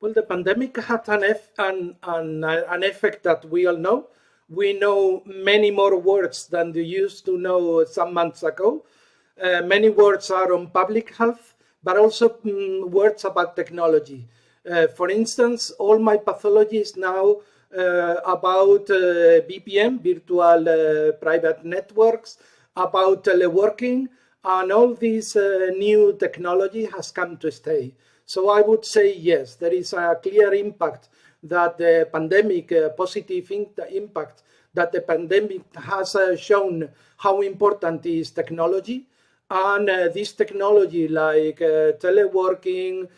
Well, the pandemic had an effect that we all know. We know many more words than we used to know some months ago. Many words are on public health, but also words about technology. For instance, all my pathology is now about VPN, virtual private networks, about teleworking, and all this new technology has come to stay. So I would say yes, there is a clear impact that the pandemic, positive impact that the pandemic has shown how important is technology. And this technology like teleworking,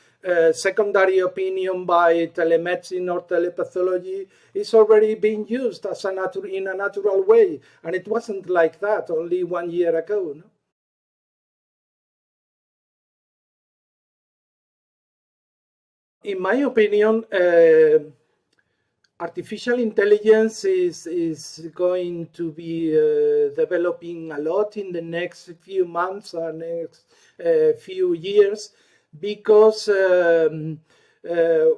secondary opinion by telemedicine or telepathology is already being used as in a natural way. And it wasn't like that only 1 year ago. No? In my opinion, artificial intelligence is going to be developing a lot in the next few months or next few years, because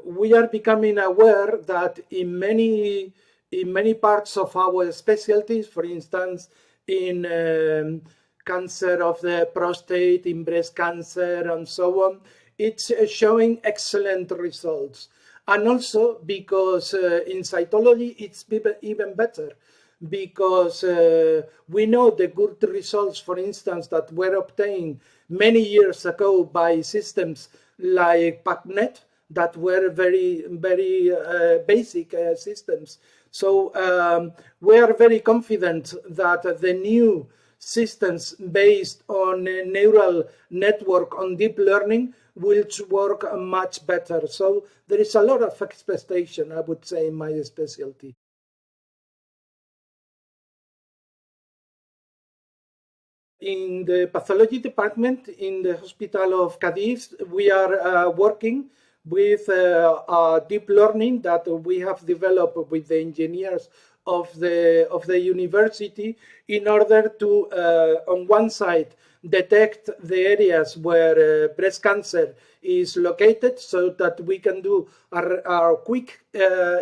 we are becoming aware that in many parts of our specialties, for instance, in cancer of the prostate, in breast cancer, and so on, it's showing excellent results. And also because in cytology, it's even better, because we know the good results, for instance, that were obtained many years ago by systems like PubNet that were very basic systems. So we are very confident that the new systems based on a neural network on deep learning will work much better. So there is a lot of expectation, I would say, in my specialty. In the pathology department in the hospital of Cádiz, we are working with deep learning that we have developed with the engineers of the university in order to, on one side, detect the areas where breast cancer is located, so that we can do our quick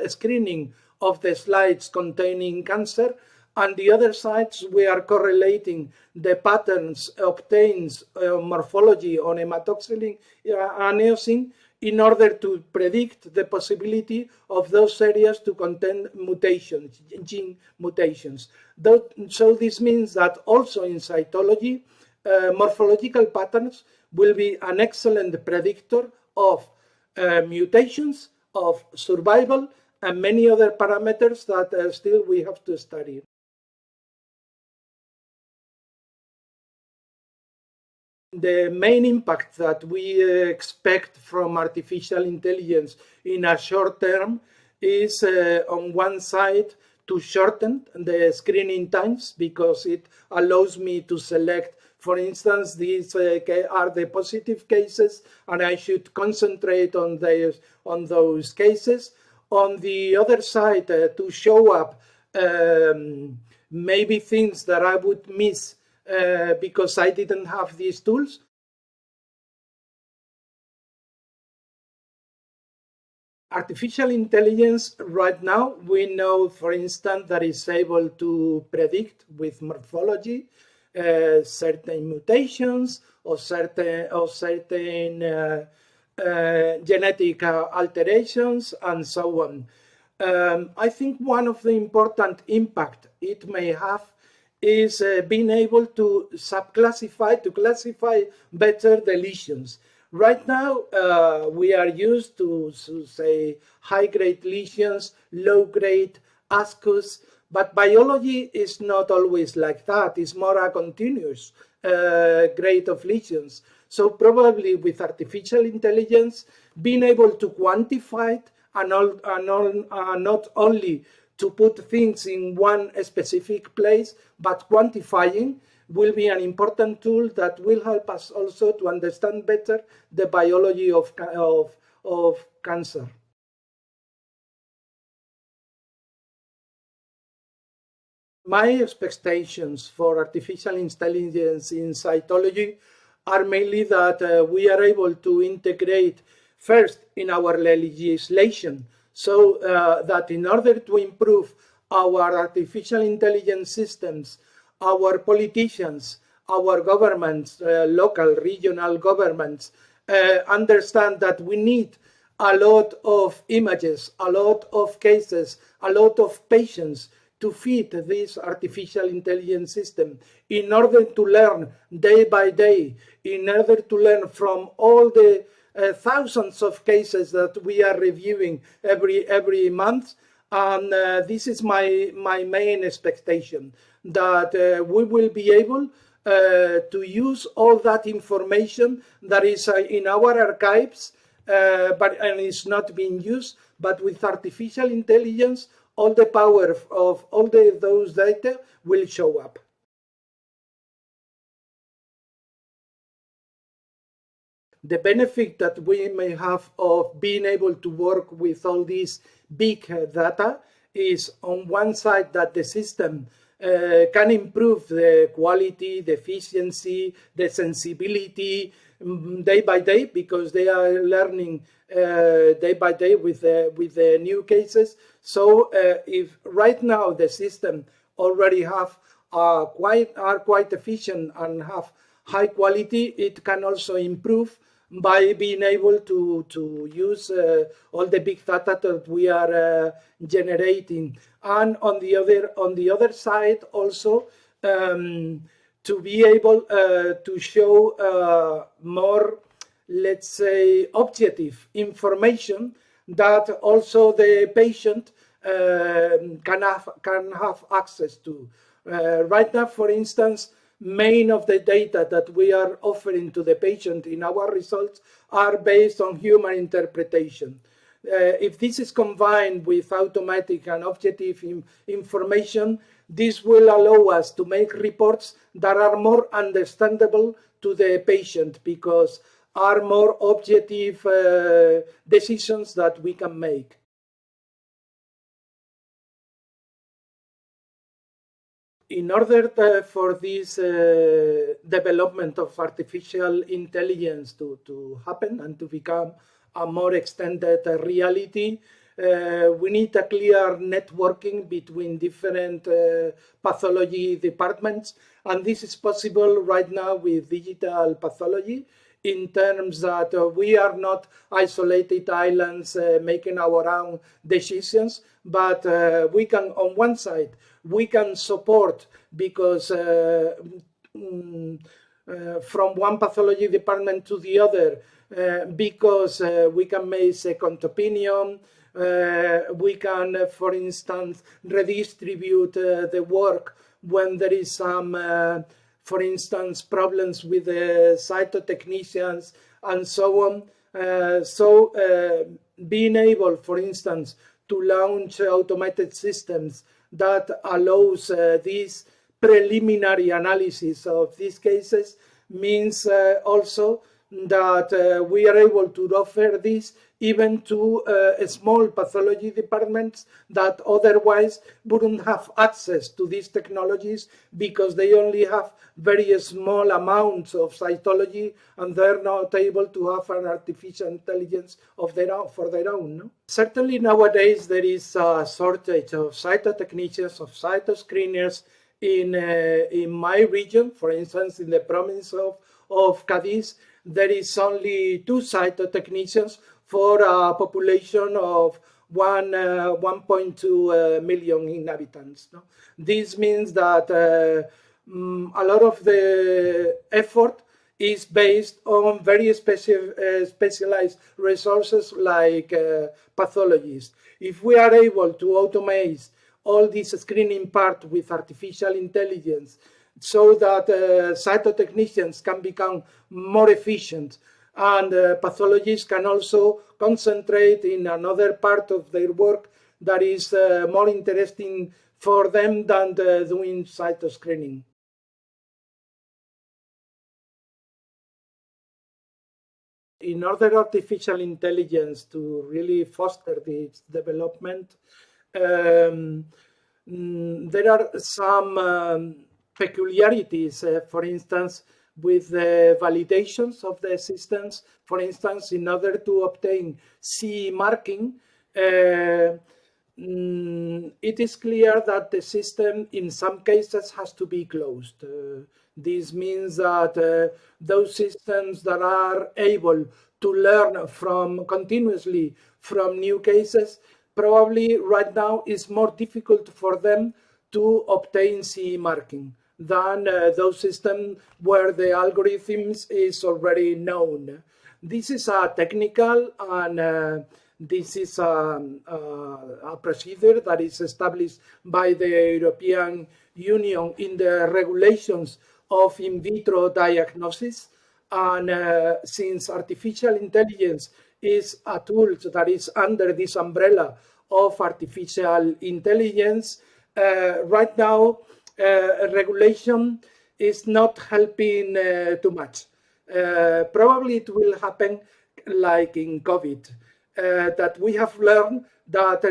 screening of the slides containing cancer. On the other side, we are correlating the patterns obtained morphology on hematoxylin and eosin in order to predict the possibility of those areas to contain mutations, gene mutations. So this means that also in cytology, morphological patterns will be an excellent predictor of mutations, of survival, and many other parameters that still we have to study. The main impact that we expect from artificial intelligence in a short term is on one side to shorten the screening times, because it allows me to select, for instance, these are the positive cases, and I should concentrate on those cases. On the other side, to show up maybe things that I would miss because I didn't have these tools. Artificial intelligence right now, we know, for instance, that it's able to predict with morphology certain mutations or certain genetic alterations and so on. I think one of the important impact it may have is being able to classify better the lesions. Right now, we are used to say high-grade lesions, low-grade, ascus, but biology is not always like that. It's more a continuous grade of lesions. So probably with artificial intelligence, being able to quantify it and not only to put things in one specific place, but quantifying will be an important tool that will help us also to understand better the biology of cancer. My expectations for artificial intelligence in cytology are mainly that we are able to integrate First, in our legislation, so that in order to improve our artificial intelligence systems, our politicians, our governments, local, regional governments, understand that we need a lot of images, a lot of cases, a lot of patients to feed this artificial intelligence system in order to learn day by day, in order to learn from all the thousands of cases that we are reviewing every month. And this is my main expectation, that we will be able to use all that information that is in our archives, and it's not being used, but with artificial intelligence, all the power of all those data will show up. The benefit that we may have of being able to work with all these big data is, on one side, that the system can improve the quality, the efficiency, the sensibility day by day, because they are learning day by day with the new cases. So if right now the system already are quite efficient and have high quality, it can also improve by being able to use all the big data that we are generating. And on the other side also, to be able to show more, let's say, objective information that also the patient can have access to. Right now, for instance, main of the data that we are offering to the patient in our results are based on human interpretation. If this is combined with automatic and objective information, this will allow us to make reports that are more understandable to the patient, because are more objective decisions that we can make. In order for this development of artificial intelligence to happen and to become a more extended reality, we need a clear networking between different pathology departments, and this is possible right now with digital pathology, in terms that we are not isolated islands making our own decisions, but we can, on one side, we can support, because from one pathology department to the other, because we can make second opinion, we can, for instance, redistribute the work when there is some, for instance, problems with the cytotechnicians and so on. So being able, for instance, to launch automated systems that allows this preliminary analysis of these cases means also that we are able to offer this even to small pathology departments that otherwise wouldn't have access to these technologies, because they only have very small amounts of cytology and they're not able to have an artificial intelligence of their own, for their own. No? Certainly nowadays there is a shortage of cytotechnicians, of cytoscreeners in my region. For instance, in the province of Cádiz, there is only 2 cytotechnicians for a population of 1.2 million inhabitants. No? This means that a lot of the effort is based on very specialized resources like pathologists. If we are able to automate all this screening part with artificial intelligence, so that cytotechnicians can become more efficient, and pathologists can also concentrate in another part of their work that is more interesting for them than doing cytoscreening. In order artificial intelligence to really foster this development, there are some peculiarities. For instance, with the validations of the systems. For instance, in order to obtain CE marking, it is clear that the system in some cases has to be closed. This means that those systems that are able to learn continuously from new cases, probably right now is more difficult for them to obtain CE marking than those systems where the algorithms is already known. This is a technical and this is a procedure that is established by the European Union in the regulations of in vitro diagnosis. And since artificial intelligence is a tool that is under this umbrella of artificial intelligence, right now regulation is not helping too much. Probably it will happen like in COVID, that we have learned that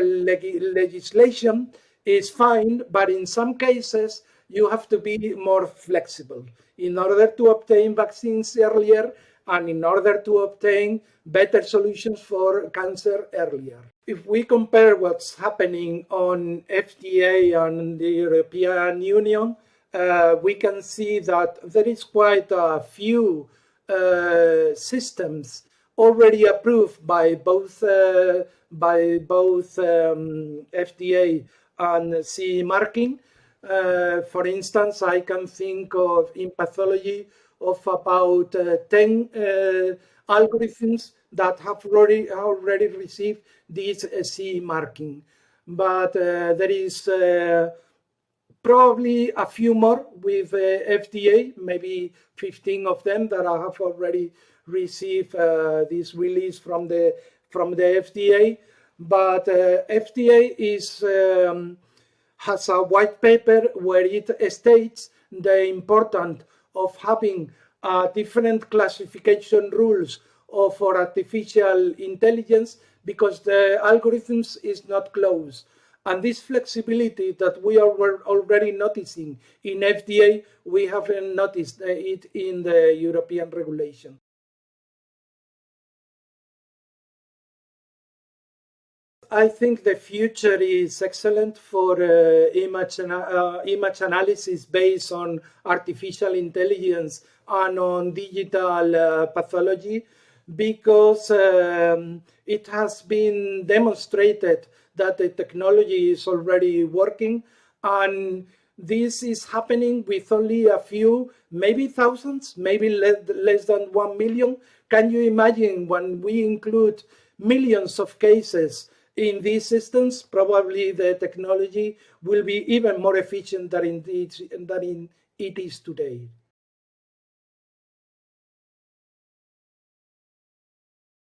legislation is fine, but in some cases you have to be more flexible in order to obtain vaccines earlier and in order to obtain better solutions for cancer earlier. If we compare what's happening on FDA and the European Union, we can see that there is quite a few systems already approved by both FDA and CE marking. For instance, I can think of in pathology of about 10 algorithms that have already received this CE marking. But there is probably a few more with FDA, maybe 15 of them that have already received this release from the FDA. But FDA has a white paper where it states the importance of having different classification rules for artificial intelligence because the algorithms is not closed. And this flexibility that we are already noticing in FDA, we haven't noticed it in the European regulation. I think the future is excellent for image analysis based on artificial intelligence and on digital pathology, because it has been demonstrated that the technology is already working, and this is happening with only a few, maybe thousands, maybe less than 1 million. Can you imagine when we include millions of cases in these systems? Probably the technology will be even more efficient than it is today.